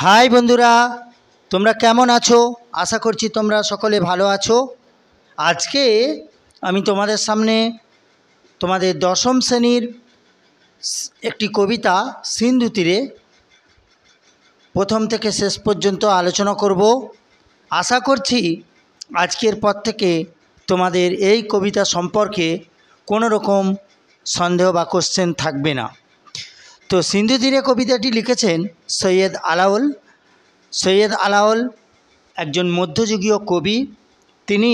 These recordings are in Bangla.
হাই বন্ধুরা, তোমরা কেমন আছো? আশা করছি তোমরা সকলে ভালো আছো। আজকে আমি তোমাদের সামনে তোমাদের দশম শ্রেণীর একটি কবিতা সিন্ধু তীরে প্রথম থেকে শেষ পর্যন্ত আলোচনা করব। আশা করছি আজকের পর থেকে তোমাদের এই কবিতা সম্পর্কে কোনো রকম সন্দেহ বা কোশ্চেন থাকবে না। তো সিন্ধু তীরে কবিতাটি লিখেছেন সৈয়দ আলাওল। সৈয়দ আলাওল একজন মধ্যযুগীয় কবি। তিনি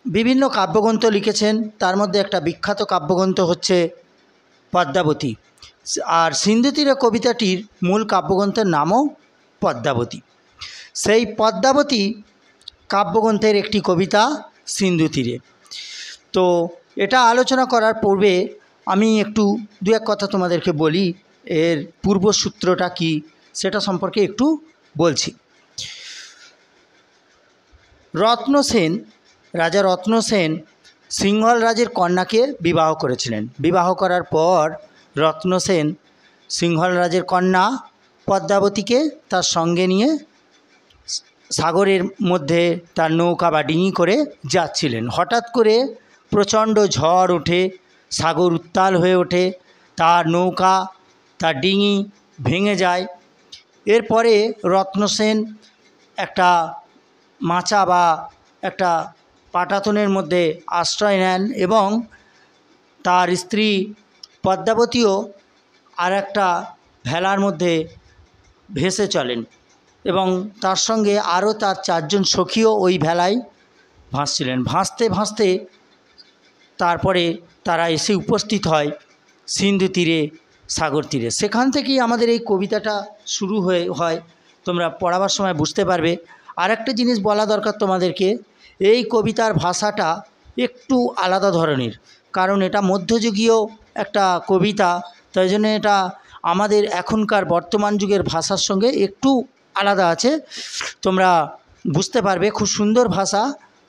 বিভিন্ন কাব্যগ্রন্থ লিখেছেন, তার মধ্যে একটা বিখ্যাত কাব্যগ্রন্থ হচ্ছে পদ্মাবতী। আর সিন্ধু তীরে কবিতাটির মূল কাব্যগ্রন্থের নামও পদ্মাবতী। সেই পদ্মাবতী কাব্যগ্রন্থের একটি কবিতা সিন্ধু তীরে। তো এটা আলোচনা করার পূর্বে আমি একটু দু এক কথা তোমাদেরকে বলি, এর পূর্বসূত্রটা কি সেটা সম্পর্কে একটু বলছি। রত্নসেন, রাজা রত্নসেন সিংহল রাজের কন্যাকে বিবাহ করেছিলেন। বিবাহ করার পর রত্নসেন সিংহল রাজের কন্যা পদ্মাবতীকে তার সঙ্গে নিয়ে সাগরের মধ্যে তার নৌকা বা ডিঙি করে যাচ্ছিলেন। হঠাৎ করে প্রচণ্ড ঝড় ওঠে, সাগর উত্তাল হয়ে ওঠে, তার নৌকা, তার ডিঙি ভেঙে যায়। এরপরে রত্নসেন একটা মাচা বা একটা পাটাতনের মধ্যে আশ্রয় নেন এবং তার স্ত্রী পদ্মাবতীও আর একটা ভেলার মধ্যে ভেসে চলেন এবং তার সঙ্গে আরও তার চারজন সখীও ওই ভেলায় ভাসছিলেন। ভাসতে ভাসতে তারপরে তারা এসে উপস্থিত হয় সিন্ধু তীরে, সাগর তীরে। সেখান থেকেই আমাদের এই কবিতাটা শুরু হয়। তোমরা পড়াবার সময় বুঝতে পারবে। আর একটা জিনিস বলা দরকার তোমাদেরকে, এই কবিতার ভাষাটা একটু আলাদা ধরনের, কারণ এটা মধ্যযুগীয় একটা কবিতা, তাই জন্য এটা আমাদের এখনকার বর্তমান যুগের ভাষার সঙ্গে একটু আলাদা আছে। তোমরা বুঝতে পারবে, খুব সুন্দর ভাষা,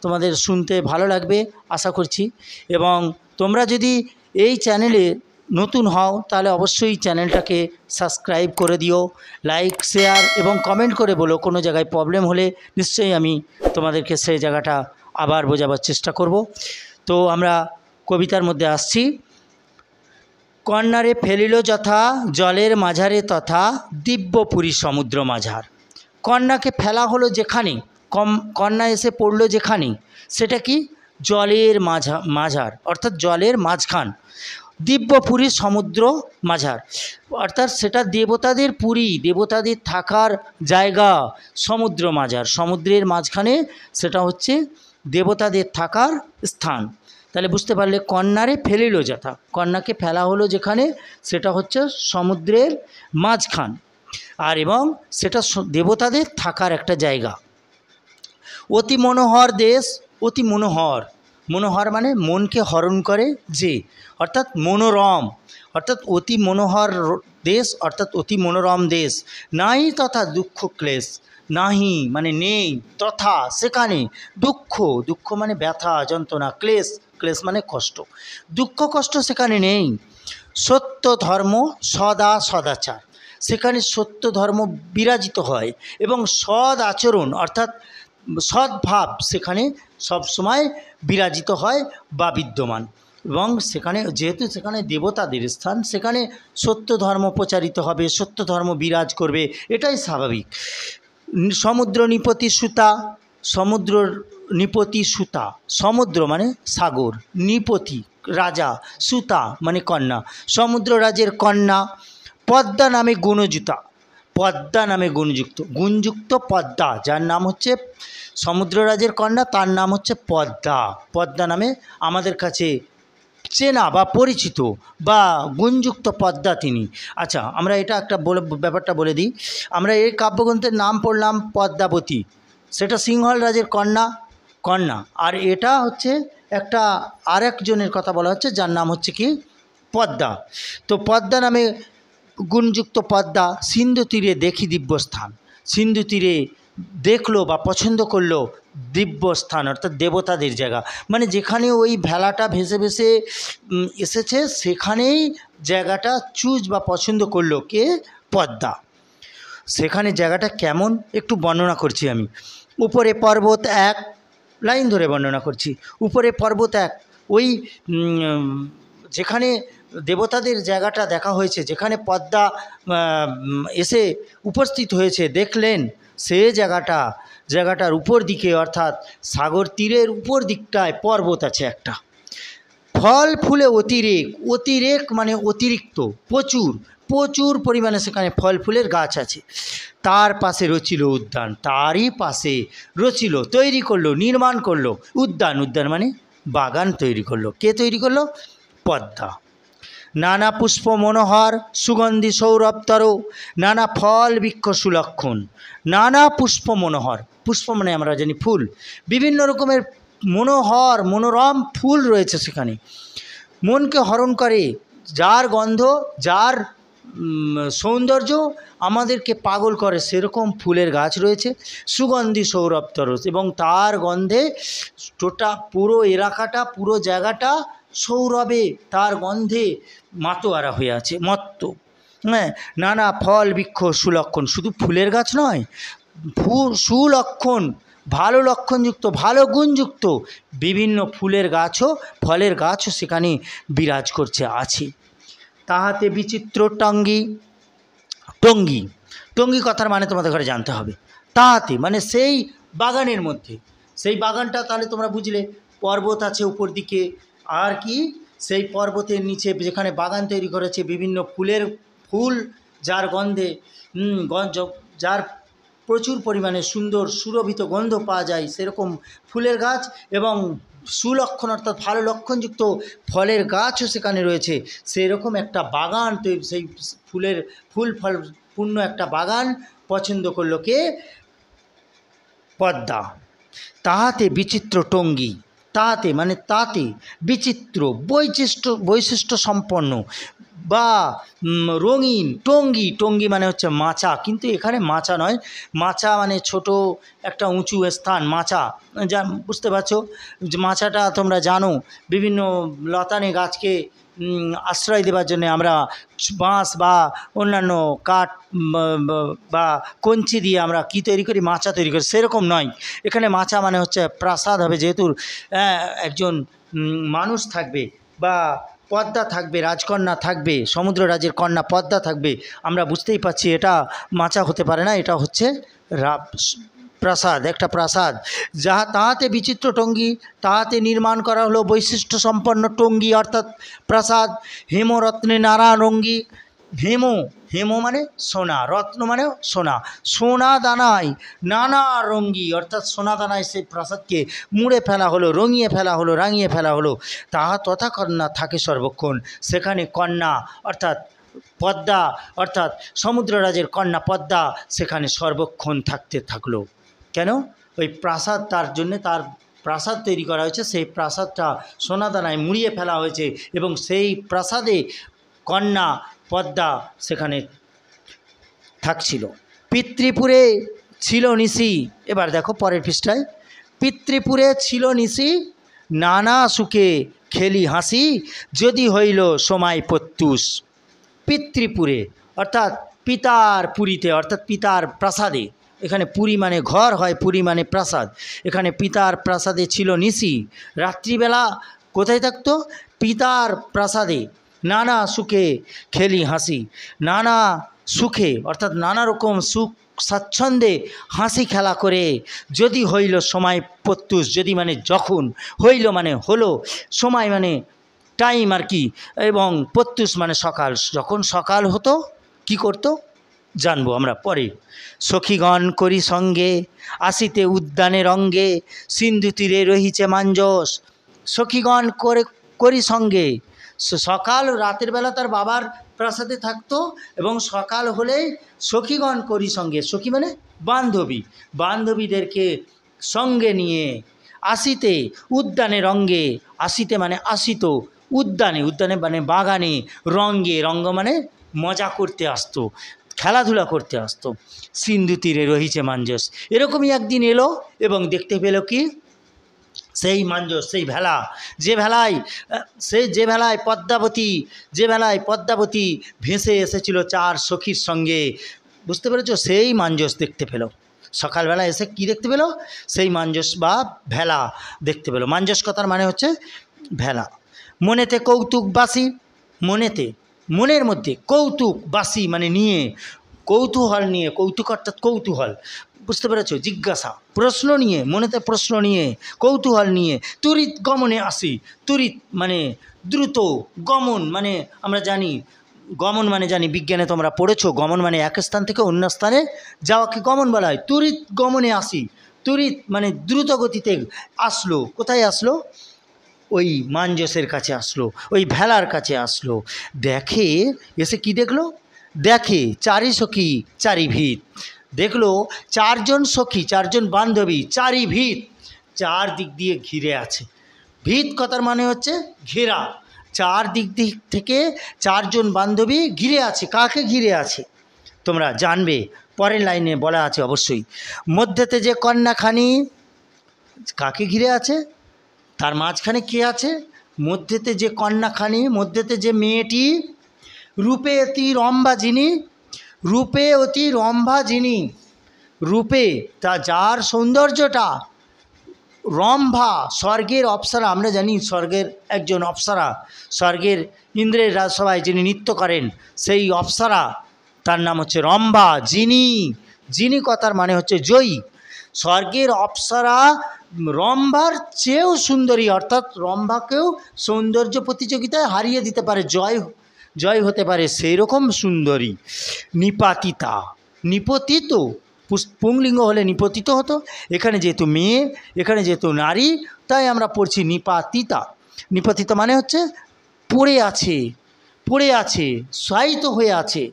তোমাদের শুনতে ভালো লাগবে আশা করছি। এবং তোমরা যদি এই চ্যানেলে নতুন হও তাহলে অবশ্যই চ্যানেলটাকে সাবস্ক্রাইব করে দিও, লাইক, শেয়ার এবং কমেন্ট করে বলো কোনো জায়গায় প্রবলেম হলে নিশ্চয়ই আমি তোমাদেরকে সেই জায়গাটা আবার বোঝাবার চেষ্টা করব। তো আমরা কবিতার মধ্যে আসছি। কন্যারে ফেলিল যথা জলের মাঝারে তথা দিব্যপুরী সমুদ্র মাঝার। কন্যাকে ফেলা হলো যেখানে, কন্যা এসে পড়লো যেখানে, সেটা কি? জলের মাঝার, অর্থাৎ জলের মাঝখান। দিব্যপুরী সমুদ্র মাঝার, অর্থাৎ সেটা দেবতাদের পুরী, দেবতাদের থাকার জায়গা। সমুদ্র মাঝার, সমুদ্রের মাঝখানে, সেটা হচ্ছে দেবতাদের থাকার স্থান। তাহলে বুঝতে পারলে, কন্যারে ফেলিল যথা, কন্যাকে ফেলা হলো যেখানে, সেটা হচ্ছে সমুদ্রের মাঝখান, আর এবং সেটা দেবতাদের থাকার একটা জায়গা। অতি মনোহর দেশ, অতি মনোহর, মনোহর মানে মনকে হরণ করে যে, অর্থাৎ মনোরম, অর্থাৎ অতি মনোহর দেশ, অর্থাৎ অতি মনোরম দেশ। নাই তথা দুঃখ ক্লেশ, নাহি মানে নেই, তথা সেখানে, দুঃখ, দুঃখ মানে ব্যথা যন্ত্রণা, ক্লেশ, ক্লেশ মানে কষ্ট, দুঃখ কষ্ট সেখানে নেই। সত্য ধর্ম সদা সদাচার, সেখানে সত্য ধর্ম বিরাজিত হয় এবং সদ আচরণ অর্থাৎ সদ্ভাব সেখানে সবসময় বিরাজিত হয় বা বিদ্যমান। এবং সেখানে যেহেতু সেখানে দেবতাদের স্থান, সেখানে সত্য ধর্ম প্রচারিত হবে, সত্য ধর্ম বিরাজ করবে, এটাই স্বাভাবিক। সমুদ্র নিপতি সুতা, সমুদ্র নিপতি সুতা, সমুদ্র মানে সাগর, নিপতি রাজা, সুতা মানে কন্যা, সমুদ্র রাজের কন্যা। পদ্মা নামে গুণযুতা, পদ্মা নামে গুণযুক্ত, গুণযুক্ত পদ্মা, যার নাম হচ্ছে সমুদ্ররাজের কন্যা, তার নাম হচ্ছে পদ্মা। পদ্মা নামে আমাদের কাছে চেনা বা পরিচিত বা গুণযুক্ত পদ্মা তিনি। আচ্ছা, আমরা এটা একটা ব্যাপারটা বলে দিই। আমরা এই কাব্যগ্রন্থের নাম পড়লাম পদ্মাবতী, সেটা সিংহল রাজের কন্যা, আর এটা হচ্ছে একটা আরেকজনের কথা বলা হচ্ছে, যার নাম হচ্ছে কি? পদ্মা। তো পদ্মা নামে গুণযুক্ত পদ্মা সিন্ধু তীরে দেখি দিব্যস্থান, সিন্ধু তীরে দেখলো বা পছন্দ করলো দিব্যস্থান, অর্থাৎ দেবতাদের জায়গা, মানে যেখানে ওই ভেলাটা ভেসে ভেসে এসেছে সেখানেই জায়গাটা চুজ বা পছন্দ করলো কে? পদ্মা। সেখানে জায়গাটা কেমন একটু বর্ণনা করছি আমি। উপরে পর্বত এক, লাইন ধরে বর্ণনা করছি। উপরে পর্বত এক, ওই যেখানে দেবতাদের জায়গাটা দেখা হয়েছে, যেখানে পদ্মা এসে উপস্থিত হয়েছে দেখলেন, সে জায়গাটার উপর দিকে অর্থাৎ সাগর তীরের উপর দিকটায় পর্বত আছে একটা। ফল ফুলে অতিরেক মানে অতিরিক্ত, প্রচুর পরিমাণে সেখানে ফল ফুলের গাছ আছে। তার পাশে রচিল উদ্যান, তারই পাশে রচিল, তৈরি করলো, নির্মাণ করলো উদ্যান মানে বাগান তৈরি করলো। কে তৈরি করলো? পদ্মা। নানা পুষ্প মনোহর সুগন্ধি সৌরভতর, নানা ফল বৃক্ষ সুলক্ষণ। নানা পুষ্প মনোহর, পুষ্প মানে আমরা জানি ফুল, বিভিন্ন রকমের মনোহর মনোরম ফুল রয়েছে সেখানে, মনকে হরণ করে, যার গন্ধ, যার সৌন্দর্য আমাদেরকে পাগল করে, সেরকম ফুলের গাছ রয়েছে। সুগন্ধি সৌরভতর, এবং তার গন্ধে পুরো এলাকাটা, পুরো জায়গাটা সৌরভে, তার গন্ধে মাতোয়ারা হয়ে আছে, মত্ত। হ্যাঁ, নানা ফল বৃক্ষ সুলক্ষণ, শুধু ফুলের গাছ নয়, সুলক্ষণ, ভালো লক্ষণযুক্ত, ভালো গুণযুক্ত বিভিন্ন ফুলের গাছও, ফলের গাছও সেখানে বিরাজ করছে, আছে। তাহাতে বিচিত্র টঙ্গী কথার মানে তোমাদের ঘরে জানতে হবে। তাহাতে মানে সেই বাগানের মধ্যে, সেই বাগানটা তাহলে তোমরা বুঝলে, পর্বত আছে উপর দিকে, আর কি সেই পর্বতের নিচে যেখানে বাগান তৈরি করেছে, বিভিন্ন ফুল যার গন্ধে যার প্রচুর পরিমাণে সুন্দর সুরভিত গন্ধ পাওয়া যায়, সেরকম ফুলের গাছ এবং সুলক্ষণ অর্থাৎ ভালো লক্ষণযুক্ত ফলের গাছও সেখানে রয়েছে। সেরকম একটা বাগান, সেই ফুল ফল পূর্ণ একটা বাগান পছন্দ করলো কে? পদ্মা। তাহাতে বিচিত্র টঙ্গী, তাহাতে মানে তাতে, বিচিত্র বৈশিষ্ট্য সম্পন্ন বা রঙিন টঙ্গী মানে হচ্ছে মাচা, কিন্তু এখানে মাচা নয়, মাচা মানে ছোট একটা উঁচু স্থান, মাচা যা বুঝতে পারছো। মাচাটা তোমরা জানো, বিভিন্ন লতানে গাছকে আশ্রয় দেওয়ার জন্য আমরা বাঁশ বা অন্যান্য কাঠ বা কঞ্চি দিয়ে আমরা কি তৈরি করি? মাচা তৈরি করি। সেরকম নয়, এখানে মাচা মানে হচ্ছে প্রাসাদ হবে, যেহেতু একজন মানুষ থাকবে বা পদ্মা থাকবে, রাজকন্যা থাকবে, সমুদ্র রাজের কন্যা পদ্মা থাকবে, আমরা বুঝতেই পাচ্ছি এটা মাচা হতে পারে না, এটা হচ্ছে প্রাসাদ, একটা প্রাসাদ। তাহাতে বিচিত্র টঙ্গী, তাহাতে নির্মাণ করা হলো বৈশিষ্ট্য সম্পন্ন টঙ্গী অর্থাৎ প্রাসাদ। হেমরত্নে নারায়ণ অঙ্গী, হেম মানে সোনা, রত্ন মানে সোনা, সোনা দানায় নানা রঙ্গী অর্থাৎ সোনা দানায় সেই প্রাসাদকে মুড়ে ফেলা হলো, রঙিয়ে ফেলা হলো, রাঙিয়ে ফেলা হলো। তাহা তথা কন্যা থাকে সর্বক্ষণ, সেখানে কন্যা অর্থাৎ পদ্মা অর্থাৎ সমুদ্ররাজের কন্যা পদ্মা সেখানে সর্বক্ষণ থাকতে থাকলো। কেন? ওই প্রাসাদ, তার জন্যে তার প্রাসাদ তৈরি করা হয়েছে, সেই প্রাসাদটা সোনাদানায় মুড়িয়ে ফেলা হয়েছে এবং সেই প্রাসাদে কন্যা পদ্মা সেখানে থাকছিল। পিতৃপুরে ছিল নিশি, এবার দেখো পরের পৃষ্ঠায়, পিতৃপুরে ছিল নিশি, নানা সুখে খেলি হাসি, যদি হইল সময় প্রত্যুষ। পিতৃপুরে অর্থাৎ পিতার পুরীতে, অর্থাৎ পিতার প্রাসাদে, এখানে পুরী মানে ঘর হয়, পুরী মানে প্রাসাদ, এখানে পিতার প্রাসাদে ছিল নিশি, রাত্রিবেলা কোথায় থাকতো? পিতার প্রাসাদে। নানা সুখে খেলি হাসি, নানা সুখে অর্থাৎ নানা রকম সুখ স্বাচ্ছন্দ্যে হাসি খেলা করে, যদি হইল সময় প্রত্যুষ, যদি মানে যখন, হইল মানে হলো, সময় মানে টাইম আর কি, এবং প্রত্যুষ মানে সকাল, যখন সকাল হতো কি করতো জানবো আমরা পরে। সখীগণ করি সঙ্গে আসিতে উদ্যানের অঙ্গে, সিন্ধু তীরে রহিছে মাঞ্জস। সখীগণ করি সঙ্গে, সকাল রাতের বেলা তার বাবার প্রাসাদে থাকতো এবং সকাল হলেই সখীগণ করি সঙ্গে, সখী মানে বান্ধবী, বান্ধবীদেরকে সঙ্গে নিয়ে আসিতে উদ্যানের অঙ্গে, আসিতে মানে আসিত, উদ্যানে মানে বাগানে, রঙ্গ মানে মজা করতে আসতো, খেলাধুলা করতে আসতো। সিন্ধু তীরে রহিছে মাঞ্জস, এরকমই একদিন এলো এবং দেখতে পেল কি? সেই মাঞ্জস, সেই ভেলা, যে ভেলায় পদ্মাবতী ভেসে এসেছিল চার সখীর সঙ্গে, বুঝতে পেরেছো? সেই মাঞ্জস দেখতে পেল। সকালবেলা এসে কি দেখতে পেল? সেই মাঞ্জস বা ভেলা দেখতে পেল। মাঞ্জস কথার মানে হচ্ছে ভেলা। মনেতে কৌতুক বাসি, মনেতে মনের মধ্যে কৌতুক বাসি মানে নিয়ে, কৌতূহল নিয়ে, কৌতুক অর্থাৎ কৌতূহল, বুঝতে পেরেছো? জিজ্ঞাসা, প্রশ্ন নিয়ে, মনেতে প্রশ্ন নিয়ে, কৌতূহল নিয়ে তুরিত গমনে আসি। তুরিত মানে দ্রুত, গমন মানে আমরা জানি, গমন মানে জানি, বিজ্ঞানে তোমরা পড়েছো, গমন মানে এক স্থান থেকে অন্য স্থানে যাওয়াকে গমন বলা হয়। তুরিত গমনে আসি, তুরিত মানে দ্রুত গতিতে আসলো। কোথায় আসলো? ওই মাঞ্জসের কাছে আসলো, ওই ভেলার কাছে আসলো। দেখে, এসে কি দেখলো? দেখে চারি সখী চারি ভিত। দেখলো চারজন সখী, চারজন বান্ধবী, চারি ভিত, চার দিক দিয়ে ঘিরে আছে। ভিত কথার মানে হচ্ছে ঘেরা। চার দিক থেকে চারজন বান্ধবী ঘিরে আছে। কাকে ঘিরে আছে তোমরা জানবে, পরের লাইনে বলা আছে অবশ্যই। মধ্যেতে যে কন্যাখানি, কাকে ঘিরে আছে? তার মাঝখানে কে আছে? মধ্যেতে যে কন্যাখানি, মধ্যেতে যে মেয়েটি, রূপে অতি রম্ভা যিনি, রূপে অতি রম্ভা যিনি, রূপে তা যার সৌন্দর্যটা, রম্ভা স্বর্গের অপ্সরা, আমরা জানি স্বর্গের একজন অপ্সরা, স্বর্গের ইন্দ্রের রাজসভায় যিনি নৃত্য করেন সেই অপ্সরা, তার নাম হচ্ছে রম্ভা। যিনি, যিনি কথার মানে হচ্ছে জয়ী। স্বর্গের অপ্সরা রম্ভার চেয়েও সুন্দরী, অর্থাৎ রম্ভাকেও সৌন্দর্য প্রতিযোগিতায় হারিয়ে দিতে পারে, জয় হতে পারে, সেই রকম সুন্দরী। নিপাতিতা, নিপতিত, পুংলিঙ্গ হলে নিপতিত হতো, এখানে যেহেতু মেয়ে, এখানে যেহেতু নারী, তাই আমরা পড়ছি নিপাতিতা। নিপতিত মানে হচ্ছে পড়ে আছে, পড়ে আছে, শায়িত হয়ে আছে।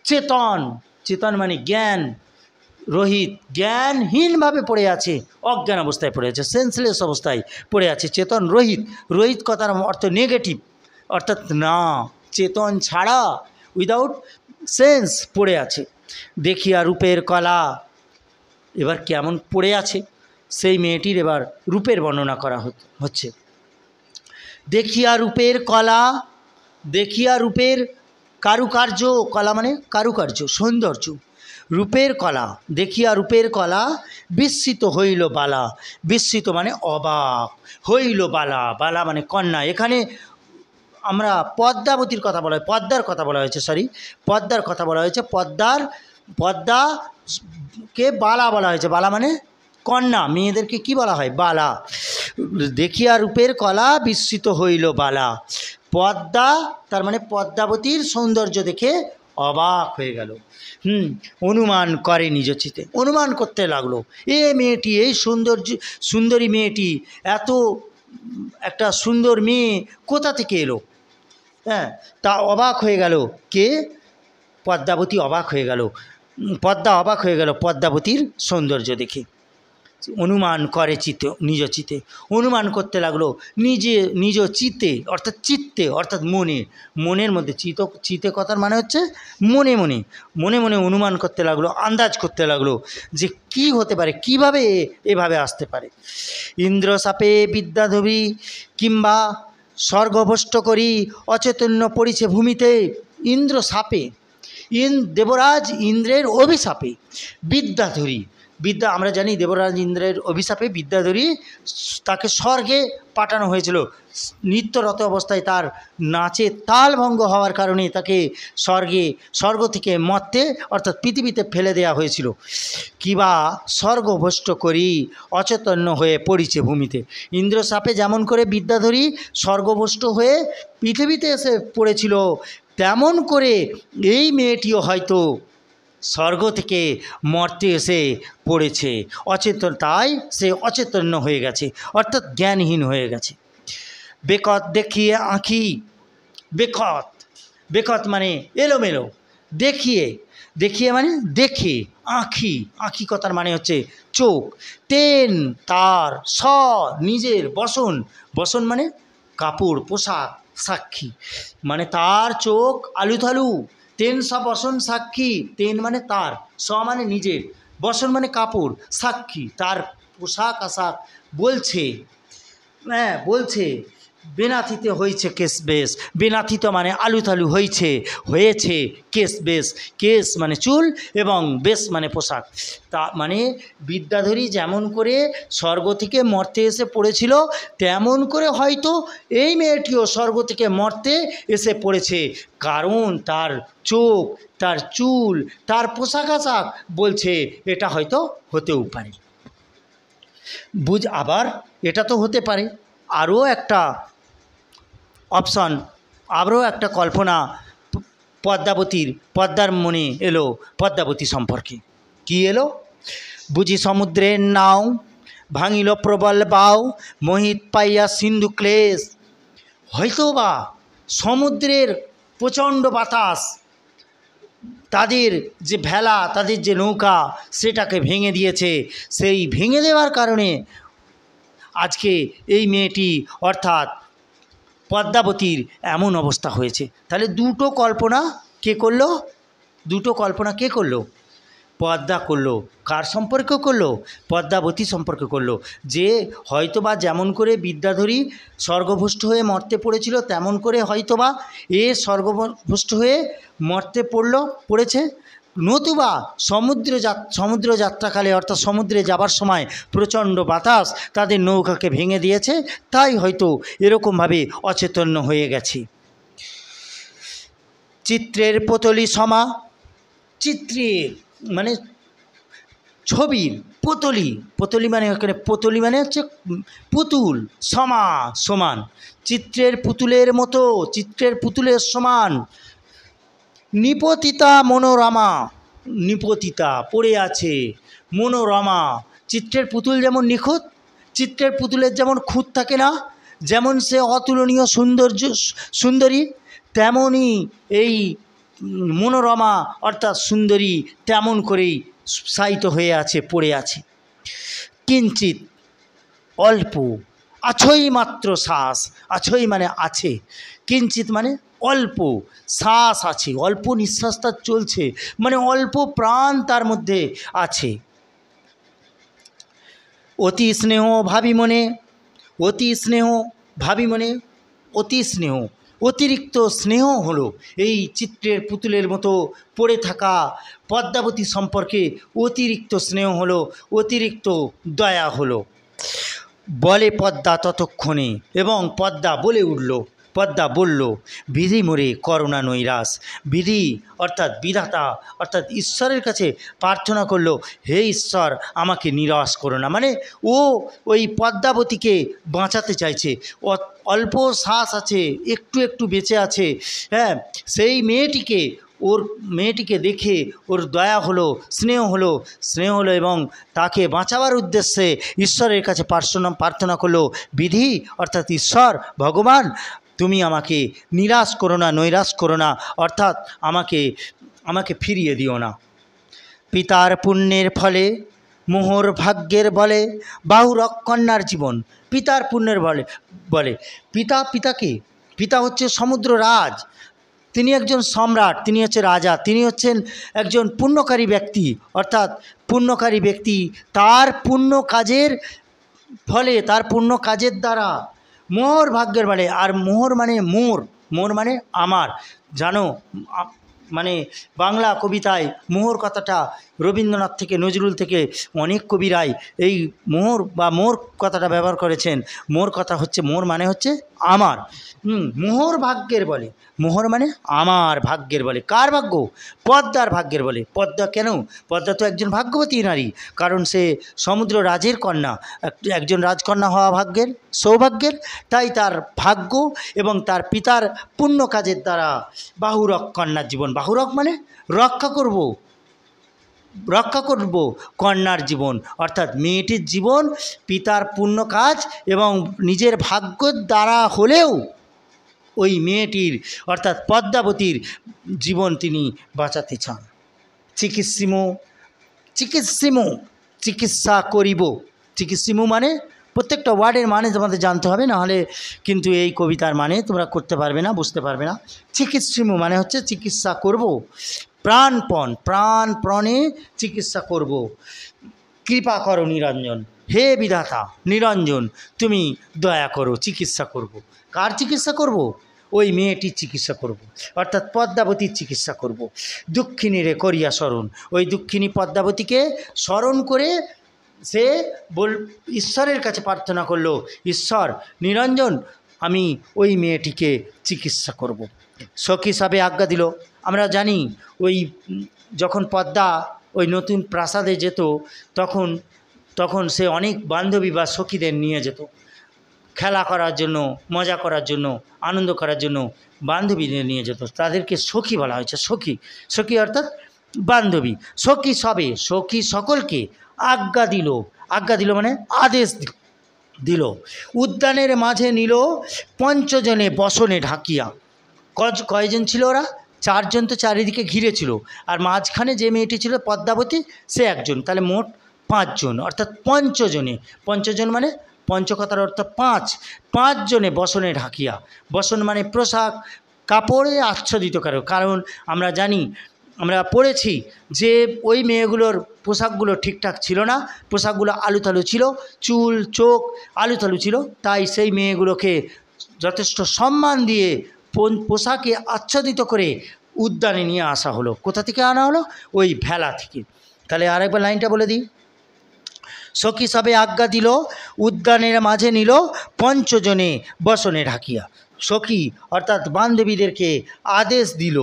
চেতন, চেতন মানে জ্ঞান রহিত, জ্ঞানহীনভাবে পড়ে আছে, অজ্ঞান অবস্থায় পড়ে আছে, সেন্সলেস অবস্থায় পড়ে আছে। চেতন রহিত, রহিত কথার অর্থ নেগেটিভ, অর্থাৎ না, চেতন ছাড়া, উইদাউট সেন্স পড়ে আছে। দেখিয়া রূপের কলা, এবার কেমন পড়ে আছে সেই মেয়েটির এবার রূপের বর্ণনা করা হচ্ছে। দেখিয়া রূপের কলা, দেখিয়া রূপের কারুকার্য, কলা মানে কারুকার্য, সৌন্দর্য, রূপের কলা, দেখিয়া রূপের কলা, বিস্মিত হইল বালা। বিস্মিত মানে অবাক, হইল বালা, বালা মানে কন্যা। এখানে আমরা পদ্মাবতীর কথা বলা হয়, পদ্মার কথা বলা হয়েছে, সরি, পদ্মার কথা বলা হয়েছে। পদ্মাকে বালা বলা হয়েছে। বালা মানে কন্যা, মেয়েদেরকে কি বলা হয়? বালা। দেখিয়া রূপের কলা, বিস্মিত হইল বালা। পদ্মা তার মানে পদ্মাবতীর সৌন্দর্য দেখে অবাক হয়ে গেল। অনুমান করে নিজ চিতে, অনুমান করতে লাগলো, এ মেয়েটি, এই সুন্দরী মেয়েটি, এত একটা সুন্দর মেয়ে কোথা থেকে এলো? হ্যাঁ, তা অবাক হয়ে গেল কে? পদ্মাবতী অবাক হয়ে গেল, পদ্মা অবাক হয়ে গেল পদ্মাবতীর সৌন্দর্য দেখে। অনুমান করে নিজ চিতে, অনুমান করতে লাগলো নিজ চিতে, অর্থাৎ চিত্তে, অর্থাৎ মনে, মনের মধ্যে। চিতে কথার মানে হচ্ছে মনে মনে, মনে মনে অনুমান করতে লাগলো, আন্দাজ করতে লাগলো যে কি হতে পারে, কিভাবে এভাবে আসতে পারে। ইন্দ্র সাপে বিদ্যাধরী কিংবা স্বর্গভ্রষ্ট করি, অচৈতন্য পড়িছে ভূমিতে। ইন্দ্র সাপে, দেবরাজ ইন্দ্রের অভিশাপে, বিদ্যাধরী, বিদ্যা আমরা জানি দেবরাজ ইন্দ্রের অভিশাপে বিদ্যাধরী তাকে স্বর্গে পাঠানো হয়েছিল। নৃত্যরত অবস্থায় তার নাচে তালভঙ্গ হওয়ার কারণে তাকে স্বর্গ থেকে মর্তে অর্থাৎ পৃথিবীতে ফেলে দেওয়া হয়েছিল। কিবা স্বর্গভ্রষ্ট করি, অচৈতন্য হয়ে পড়িছে ভূমিতে। ইন্দ্রশাপে যেমন করে বিদ্যাধরী স্বর্গভ্রষ্ট হয়ে পৃথিবীতে এসে পড়েছিল, তেমন করে এই মেয়েটিও হয়তো স্বর্গ থেকে মর্তে এসে পড়েছে, অচেতন, তাই সে অচেতন্য হয়ে গেছে, অর্থাৎ জ্ঞানহীন হয়ে গেছে। বেকত দেখিয়ে আঁখি, বেকত, বেকত মানে এলোমেলো, দেখিয়ে মানে দেখে, আঁখি, আঁখি কথার মানে হচ্ছে চোখ। তেন তার, স নিজের, বসন, বসন মানে কাপড় পোশাক, সাক্ষী মানে তার চোখ আলুথালু। তেন সা বসন সাক্ষী, তেন মানে তার, স মানে নিজের, বসন মানে কাপড়, সাক্ষী তার পোশাক আশাক বলছে, হ্যাঁ বলছে বেনাথিতে হয়েছে কেশ বেশ, বেনাথিত মানে আলু থালু হয়েছে, হয়েছে কেশ বেশ, কেশ মানে চুল এবং বেশ মানে পোশাক। তা মানে বিদ্যাধরী যেমন করে স্বর্গ থেকে মর্তে এসে পড়েছিল, তেমন করে হয়তো এই মেয়েটিও স্বর্গ থেকে মর্তে এসে পড়েছে, কারণ তার চোখ, তার চুল, তার পোশাক আশাক বলছে এটা হয়তো হতেও পারে। আবার এটা তো হতে পারে, আরও একটা অপশন, আরও একটা কল্পনা পদ্মার মনে এলো পদ্মাবতী সম্পর্কে। কি এলো? বুঝি সমুদ্রের নাও ভাঙিল প্রবল বাও, মোহিত পাইয়া সিন্ধু ক্লেশ। হয়তো বা সমুদ্রের প্রচণ্ড বাতাস তাদের যে ভেলা, তাদের যে নৌকা, সেটাকে ভেঙে দিয়েছে। সেই ভেঙে দেওয়ার কারণে আজকে এই মেয়েটি অর্থাৎ পদ্মাবতীর এমন অবস্থা হয়েছে। তাহলে দুটো কল্পনা কে করলো? দুটো কল্পনা কে করলো? পদ্মা করলো। কার সম্পর্কে করলো? পদ্মাবতী সম্পর্কে করলো। যে হয়তোবা যেমন করে বিদ্যাধরী স্বর্গভ্রষ্ট হয়ে মর্তে পড়েছিল, তেমন করে হয়তোবা এ স্বর্গভ্রষ্ট হয়ে মর্তে পড়েছে। নতুবা সমুদ্র যাত্রাকালে অর্থাৎ সমুদ্রে যাবার সময় প্রচণ্ড বাতাস তাদের নৌকাকে ভেঙে দিয়েছে, তাই হয়তো এরকমভাবে অচেতন্য হয়ে গেছে। চিত্রের পুতলি সমা, চিত্রের মানে ছবির, পুতলি মানে এখানে পুতলি মানে হচ্ছে পুতুল, সমান, চিত্রের পুতুলের মতো, চিত্রের পুতুলের সমান। নিপতিতা মনোরমা, নিপতিতা পড়ে আছে, মনোরমা। চিত্রের পুতুল যেমন নিখুঁত, চিত্রের পুতুলের যেমন খুঁত থাকে না, যেমন সে অতুলনীয় সুন্দরী, তেমনই এই মনোরমা অর্থাৎ সুন্দরী তেমন করেই শায়িত হয়ে আছে, পড়ে আছে। কিঞ্চিত অল্প, আছই মাত্র শ্বাস, আছই মানে আছে, কিঞ্চিত মানে অল্প, শ্বাস আছে, অল্প নিঃশ্বাস তার চলছে, মানে অল্প প্রাণ তার মধ্যে আছে। অতি স্নেহ ভাবি মনে, অতি স্নেহ ভাবি মনে, অতি স্নেহ, অতিরিক্ত স্নেহ হলো এই চিত্রের পুতুলের মতো পড়ে থাকা পদ্মাবতী সম্পর্কে, অতিরিক্ত স্নেহ হলো, অতিরিক্ত দয়া হলো। বলে পদ্মা ততক্ষণে, এবং পদ্মা বলে উঠল, পদ্মা বলল, বিধি মোরে করুণা নৈরাস। বিধি অর্থাৎ বিধাতা অর্থাৎ ঈশ্বরের কাছে প্রার্থনা করলো, হে ঈশ্বর আমাকে নিরাশ করো না। মানে ও ওই পদ্মাবতীকে বাঁচাতে চাইছে, অল্প শ্বাস আছে, একটু একটু বেঁচে আছে, হ্যাঁ, সেই মেয়েটিকে দেখে ওর দয়া হলো, স্নেহ হলো এবং তাকে বাঁচাবার উদ্দেশ্যে ঈশ্বরের কাছে প্রার্থনা করলো, বিধি অর্থাৎ ঈশ্বর ভগবান তুমি আমাকে নিরাশ করো না, নৈরাশ করো না, অর্থাৎ আমাকে ফিরিয়ে দিও না। পিতার পুণ্যের ফলে মোহর ভাগ্যের বলে বাহুরক কন্যার জীবন। পিতার পুণ্যের বলে পিতাকে, পিতা হচ্ছে সমুদ্র রাজ, তিনি একজন সম্রাট, তিনি হচ্ছে রাজা, তিনি হচ্ছেন একজন পুণ্যকারী ব্যক্তি, অর্থাৎ পুণ্যকারী ব্যক্তি তার পুণ্য কাজের ফলে, তার পুণ্য কাজের দ্বারা মোহর ভাগ্যের বলে। আর মোহর মানে মোর মানে আমার, জানো মানে বাংলা কবিতায় মোহর কথাটা রবীন্দ্রনাথ থেকে নজরুল থেকে অনেক কবিরাই এই মোহর বা মোর কথাটা ব্যবহার করেছেন। মোর কথা হচ্ছে, মোর মানে হচ্ছে আমার, মোহর ভাগ্যের বলে, মোহর মানে আমার ভাগ্যের বলে। কার ভাগ্য? পদ্মার ভাগ্যের বলে। পদ্মা কেন? পদ্মা তো একজন ভাগ্যবতী নারী, কারণ সে সমুদ্র রাজের কন্যা, একজন রাজকন্যা হওয়া ভাগ্যের, সৌভাগ্যের, তাই তার ভাগ্য এবং তার পিতার পুণ্য কাজের দ্বারা বাহুরক কন্যার জীবন। বাহুরক মানে রক্ষা করব কন্যার জীবন, অর্থাৎ মেয়েটির জীবন পিতার পুণ্য কাজ এবং নিজের ভাগ্যের দ্বারা হলেও ওই মেয়েটির অর্থাৎ পদ্মাবতীর জীবন তিনি বাঁচাতে চান। চিকিৎসা করিব। চিকিৎসিমু মানে প্রত্যেকটা ওয়ার্ডের মানে তোমাদের জানতে হবে, নাহলে কিন্তু এই কবিতার মানে তোমরা করতে পারবে না, বুঝতে পারবে না। চিকিৎসিমু মানে হচ্ছে চিকিৎসা করব, প্রাণপণে চিকিৎসা করব। কৃপা করো নিরঞ্জন, হে বিধাতা নিরঞ্জন, তুমি দয়া করো, চিকিৎসা করব। কার চিকিৎসা করব? ওই মেয়েটির চিকিৎসা করব, অর্থাৎ পদ্মাবতীর চিকিৎসা করব। দুঃখিনীরে করিয়া স্মরণ, ওই দুঃখিনী পদ্মাবতীকে স্মরণ করে সে ঈশ্বরের কাছে প্রার্থনা করলো, ঈশ্বর নিরঞ্জন, আমি ওই মেয়েটিকে চিকিৎসা করব। সখী সবে আজ্ঞা দিল। আমরা জানি ওই যখন পদ্মা ওই নতুন প্রাসাদে যেত তখন তখন সে অনেক বান্ধবী বা সখীদের নিয়ে যেত খেলা করার জন্য, মজা করার জন্য, আনন্দ করার জন্য বান্ধবীদের নিয়ে যেত। তাদেরকে সখী বলা হয়েছে। সখী, সখী অর্থাৎ বান্ধবী। সখী সবে, সখী সকলকে আজ্ঞা দিল। আজ্ঞা দিল মানে আদেশ দিল। উদ্যানের মাঝে নিল পঞ্চজনে বসনে ঢাকিয়া। কয়জন ছিল ওরা? চারজন তো চারিদিকে ঘিরে ছিল, আর মাঝখানে যে মেয়েটি ছিল পদ্মাবতী সে একজন, তাহলে মোট পাঁচজন, অর্থাৎ পঞ্চজনে। পঞ্চজন মানে পঞ্চকথার অর্থ পাঁচ। পাঁচজনে বসনে ঢাকিয়া। বসন মানে পোশাক, কাপড়ে আচ্ছাদিত করে। কারণ আমরা জানি, আমরা পড়েছি যে ওই মেয়েগুলোর পোশাকগুলো ঠিকঠাক ছিল না, পোশাকগুলো আলুথালু ছিল, চুল চোখ আলুথালু ছিল। তাই সেই মেয়েগুলোকে যথেষ্ট সম্মান দিয়ে পোশাকে আচ্ছাদিত করে উদ্যানে নিয়ে আসা হলো। কোথা থেকে আনা হলো? ওই ভেলা থেকে। তাহলে আরেকবার লাইনটা বলে দিই। সখী সবে আজ্ঞা দিল, উদ্যানের মাঝে নিল পঞ্চজনে বসনে ঢাকিয়া। সখী অর্থাৎ বান্ধবীদেরকে আদেশ দিল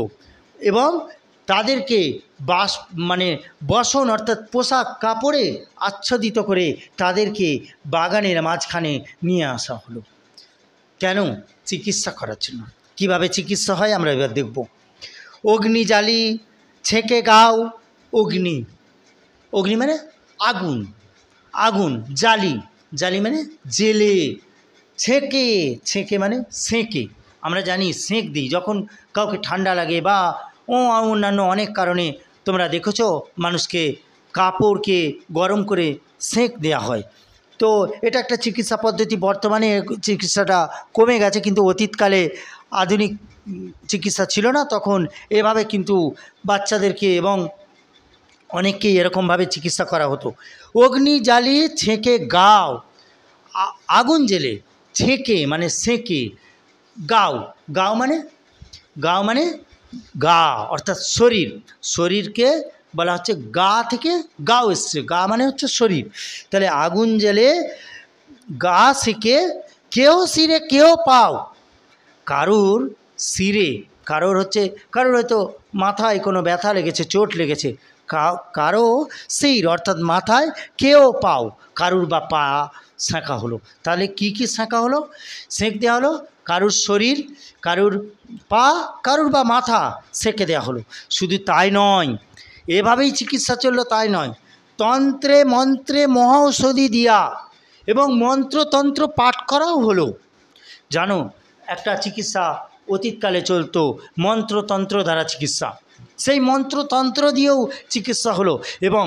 এবং তাদেরকে বসন অর্থাৎ পোশাক কাপড়ে আচ্ছাদিত করে তাদেরকে বাগানের মাঝখানে নিয়ে আসা হলো। কেন? চিকিৎসা করার জন্য। কীভাবে চিকিৎসা হয় আমরা এবার দেখব। অগ্নি জালি ছেঁকে গাও। অগ্নি, অগ্নি মানে আগুন, আগুন, জালি, জালি মানে জেলে, ছেঁকে, ছেঁকে মানে সেঁকে। আমরা জানি সেঁক দিই যখন কাউকে ঠান্ডা লাগে বা অন্যান্য অনেক কারণে তোমরা দেখেছো মানুষকে কাপড়কে গরম করে সেঁক দেওয়া হয়। তো এটা একটা চিকিৎসা পদ্ধতি। বর্তমানে চিকিৎসাটা কমে গেছে, কিন্তু অতীতকালে আধুনিক চিকিৎসা ছিল না, তখন এভাবে কিন্তু বাচ্চাদেরকে এবং অনেককেই এরকমভাবে চিকিৎসা করা হতো। অগ্নি জ্বালিয়ে ছেঁকে গাও। আগুন জেলে ছেঁকে মানে সেঁকে গাও। গাও মানে, গাও মানে গা অর্থাৎ শরীর। শরীরকে বলা হচ্ছে গা থেকে গাও এসছে। গা মানে হচ্ছে শরীর। তাহলে আগুন জেলে গা সেঁকে কেউ শিরে কেউ পাও। কারুর শিরে, কারোর হয়তো মাথায় কোনো ব্যথা লেগেছে, চোট লেগেছে, কারো শির অর্থাৎ মাথায়, কেউ পাও, কারুর বা পা সেঁকা হলো। তাহলে কি কি সেঁকা হলো? সেঁক দেওয়া হলো কারুর শরীর, কারুর পা, কারুর বা মাথা সেঁকে দেওয়া হলো। শুধু তাই নয়, এভাবেই চিকিৎসা চললো তাই নয়, তন্ত্রে মন্ত্রে মহাঔষধি দিয়া এবং মন্ত্রতন্ত্র পাঠ করাও হলো। জানো, একটা চিকিৎসা অতীতকালে চলতো মন্ত্রতন্ত্র দ্বারা চিকিৎসা। সেই মন্ত্রতন্ত্র দিয়েও চিকিৎসা হলো এবং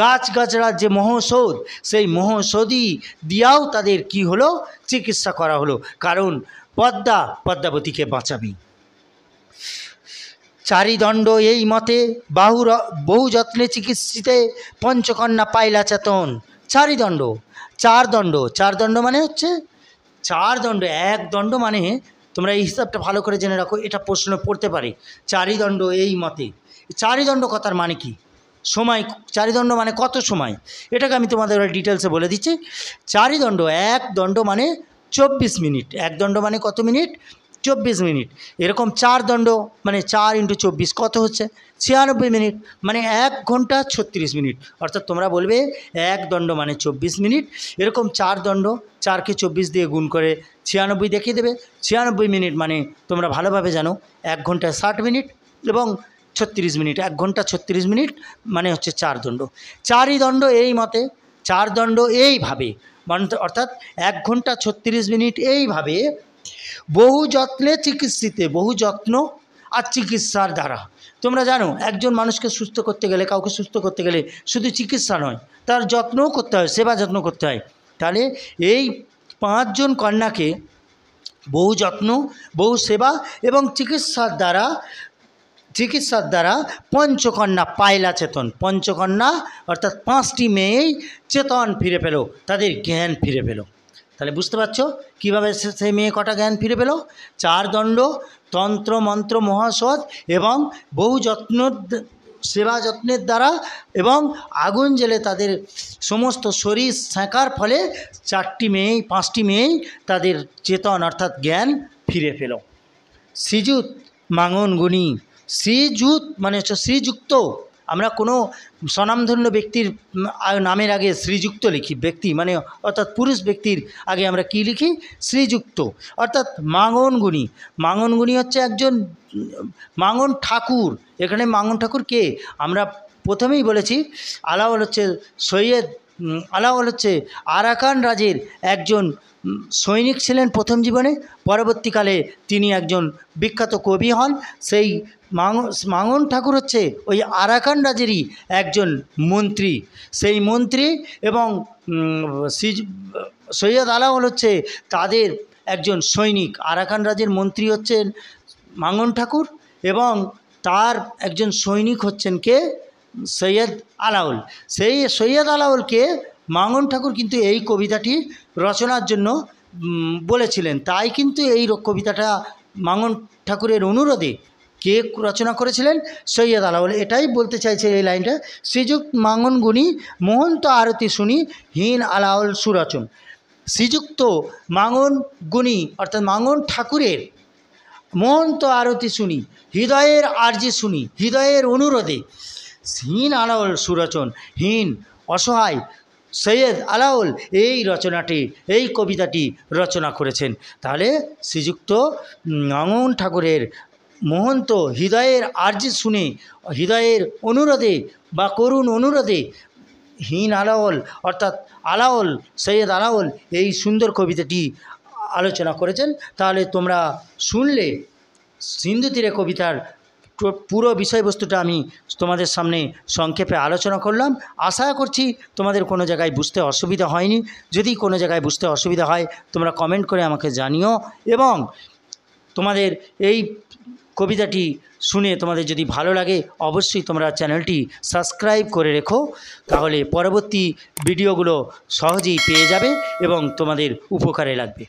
গাছগাছড়ার যে মহৌষধ, সেই মহৌষধি দিয়াও তাদের কি হলো? চিকিৎসা করা হলো। কারণ পদ্মাবতীকে বাঁচাবি। চারিদণ্ড এই মতে বহু যত্নে চিকিৎসিতে পঞ্চকন্যা পাইলা চেতন। চারিদণ্ড, চার দণ্ড, চার দণ্ড মানে হচ্ছে চার দণ্ড। এক দণ্ড মানে, তোমরা এই হিসাবটা ভালো করে জেনে রাখো, এটা প্রশ্ন পড়তে পারে। চারিদণ্ড এই মতে, চারিদণ্ড কথার মানে কি? সময়, চারিদণ্ড মানে কত সময়, এটাকে আমি তোমাদের ডিটেলসে বলে দিচ্ছি। চারিদণ্ড, এক দণ্ড মানে 24 মিনিট। এক দণ্ড মানে কত মিনিট? 24 মিনিট। এরকম চার দণ্ড মানে 4 × 24 কত হচ্ছে? 96 মিনিট, মানে 1 ঘন্টা 36 মিনিট। অর্থাৎ তোমরা বলবে এক দণ্ড মানে 24 মিনিট, এরকম চার দণ্ড, 4কে 24 দিয়ে গুণ করে 96 দেখিয়ে দেবে। 96 মিনিট মানে তোমরা ভালোভাবে জানো 1 ঘন্টা 60 মিনিট এবং 36 মিনিট। 1 ঘন্টা 36 মিনিট মানে হচ্ছে চার দণ্ড। চারই দণ্ড এই মতে, চার দণ্ড এইভাবে, অর্থাৎ 1 ঘন্টা 36 মিনিট এইভাবে বহু যত্নে চিকিৎসিতে, বহু যত্ন আর চিকিৎসার দ্বারা। তোমরা জানো একজন মানুষকে সুস্থ করতে গেলে, কাউকে সুস্থ করতে গেলে শুধু চিকিৎসা নয়, তার যত্নও করতে হয়, সেবা যত্ন করতে হয়। তাহলে এই 5 জন কন্যাকে বহু যত্ন, বহু সেবা এবং চিকিৎসার দ্বারা চিকিৎসার দ্বারা পঞ্চকন্যা পায়লা চেতন, পঞ্চকন্যা অর্থাৎ 5টি মেয়েই চেতন ফিরে পেল, তাদের জ্ঞান ফিরে পেল। তাহলে বুঝতে পারছো কীভাবে সেই মেয়ে কটা জ্ঞান ফিরে পেল? 4 দণ্ড, তন্ত্র মন্ত্র মহাসৎ এবং বহু সেবা যত্নের দ্বারা এবং আগুন জেলে তাদের সমস্ত শরীর সেঁকার ফলে 5টি মেয়েই তাদের চেতন অর্থাৎ জ্ঞান ফিরে পেল। শ্রীযুত মাঙ্গনগুণী, শ্রীযুত মানে হচ্ছে শ্রীযুক্ত। আমরা কোনো স্বনামধন্য ব্যক্তির নামের আগে শ্রীযুক্ত লিখি, ব্যক্তি মানে অর্থাৎ পুরুষ ব্যক্তির আগে আমরা কি লিখি? শ্রীযুক্ত। অর্থাৎ মাঙ্গনগুণী, মাঙ্গনগুণী হচ্ছে একজন মাঙ্গন ঠাকুর। এখানে মাঙ্গন ঠাকুর কে? আমরা প্রথমেই বলেছি আলাওল হচ্ছে আলাওল হচ্ছে আরাকান রাজের একজন সৈনিক ছিলেন প্রথম জীবনে, পরবর্তীকালে তিনি একজন বিখ্যাত কবি হন। সেই মাঙ্গন ঠাকুর হচ্ছে ওই আরাকান রাজেরই একজন মন্ত্রী। সেই মন্ত্রী এবং সৈয়দ আলাওল হচ্ছে তাদের একজন সৈনিক। আরাকান রাজের মন্ত্রী হচ্ছেন মাঙ্গন ঠাকুর এবং তার একজন সৈনিক হচ্ছেন কে? সৈয়দ আলাওল। সেই সৈয়দ আলাওলকে মাঙ্গন ঠাকুর কিন্তু এই কবিতাটি রচনার জন্য বলেছিলেন। তাই কিন্তু এই কবিতাটা মাঙ্গন ঠাকুরের অনুরোধে কে রচনা করেছিলেন? সৈয়দ আলাওল। এটাই বলতে চাইছে এই লাইনটা, শ্রীযুক্ত মাঙ্গনগুণী মোহন্ত আরতি শুনি হীন আলাওল সুরচন। শ্রীযুক্ত মাঙ্গনগুণী অর্থাৎ মাঙ্গন ঠাকুরের মোহন্ত আরতি শুনি, হৃদয়ের আরজি শুনি, হৃদয়ের অনুরোধে হীন আলাওল সুরচন, হীন অসহায় সৈয়দ আলাওল এই রচনাটি, এই কবিতাটি রচনা করেছেন। তাহলে শ্রীযুক্ত মাঙ্গন ঠাকুরের মোহন্ত হৃদয়ের আরজি শুনে, হৃদয়ের অনুরোধে বা করুণ অনুরোধে হীন আলাওল অর্থাৎ আলাওল, সৈয়দ আলাওল এই সুন্দর কবিতাটি আলোচনা করেছেন। তাহলে তোমরা শুনলে সিন্ধু তীরে কবিতার পুরো বিষয়বস্তুটা আমি তোমাদের সামনে সংক্ষেপে আলোচনা করলাম। আশা করছি তোমাদের কোনো জায়গায় বুঝতে অসুবিধা হয়নি। যদি কোনো জায়গায় বুঝতে অসুবিধা হয় তোমরা কমেন্ট করে আমাকে জানিও এবং তোমাদের এই কবিতাটি শুনে তোমাদের যদি ভালো লাগে অবশ্যই তোমরা চ্যানেলটি সাবস্ক্রাইব করে রেখো, তাহলে পরবর্তী ভিডিওগুলো সহজেই পেয়ে যাবে এবং তোমাদের উপকারে লাগবে।